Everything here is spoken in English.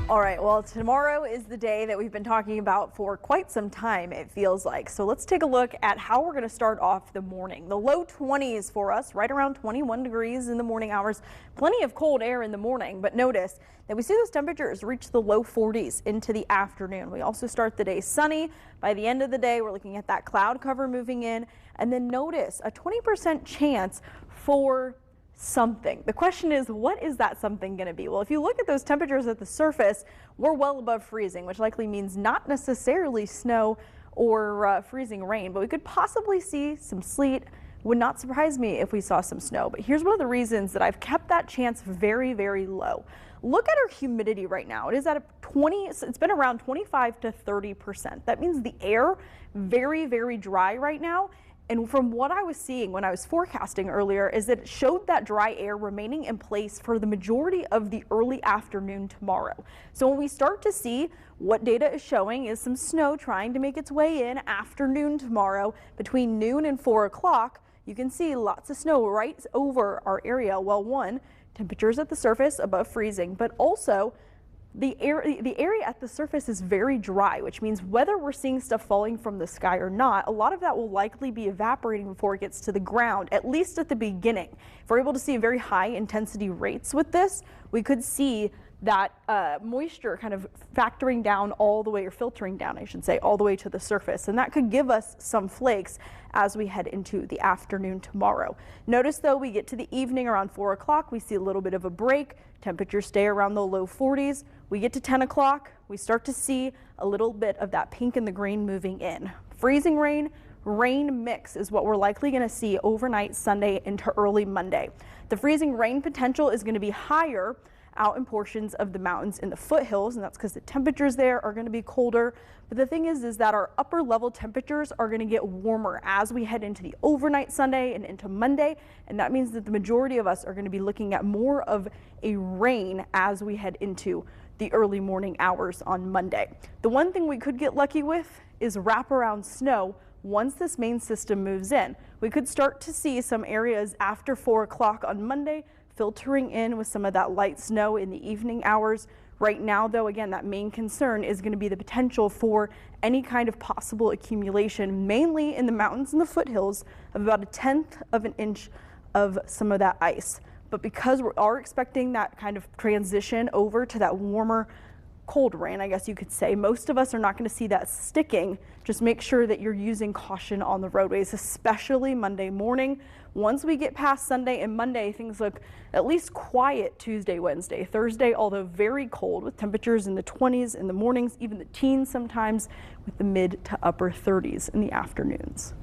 All right, well, tomorrow is the day that we've been talking about for quite some time, it feels like. So let's take a look at how we're going to start off the morning. The low 20s for us, right around 21 degrees in the morning hours. Plenty of cold air in the morning, but notice that we see those temperatures reach the low 40s into the afternoon. We also start the day sunny. By the end of the day, we're looking at that cloud cover moving in. And then notice a 20% chance for something. The question is, what is that something going to be? Well, if you look at those temperatures at the surface, we're well above freezing, which likely means not necessarily snow or freezing rain, but we could possibly see some sleet. Would not surprise me if we saw some snow, but here's one of the reasons that I've kept that chance very, very low. Look at our humidity right now. It is at it's been around 25 to 30%. That means the air very, very dry right now. And from what I was seeing when I was forecasting earlier is that it showed that dry air remaining in place for the majority of the early afternoon tomorrow. So when we start to see what data is showing is some snow trying to make its way in afternoon tomorrow between noon and 4 o'clock, you can see lots of snow right over our area. Well, one, temperatures at the surface above freezing, but also the area at the surface is very dry, which means whether we're seeing stuff falling from the sky or not, a lot of that will likely be evaporating before it gets to the ground, at least at the beginning. If we're able to see very high intensity rates with this, we could see that moisture kind of factoring down all the way, or filtering down, I should say, all the way to the surface. And that could give us some flakes as we head into the afternoon tomorrow. Notice though, we get to the evening around 4 o'clock, we see a little bit of a break. Temperatures stay around the low 40s. We get to 10 o'clock, we start to see a little bit of that pink and the green moving in. Freezing rain, rain mix is what we're likely going to see overnight Sunday into early Monday. The freezing rain potential is going to be higher out in portions of the mountains in the foothills, and that's because the temperatures there are going to be colder. But the thing is that our upper level temperatures are going to get warmer as we head into the overnight Sunday and into Monday, and that means that the majority of us are going to be looking at more of a rain as we head into the early morning hours on Monday. The one thing we could get lucky with is wraparound snow. Once this main system moves in, we could start to see some areas after 4 o'clock on Monday filtering in with some of that light snow in the evening hours. Right now, though, again, that main concern is going to be the potential for any kind of possible accumulation, mainly in the mountains and the foothills, of about 1/10 of an inch of some of that ice. But because we are expecting that kind of transition over to that warmer, cold rain, I guess you could say, most of us are not going to see that sticking. Just make sure that you're using caution on the roadways, especially Monday morning. Once we get past Sunday and Monday, things look at least quiet Tuesday, Wednesday, Thursday, although very cold with temperatures in the 20s in the mornings, even the teens sometimes, with the mid to upper 30s in the afternoons.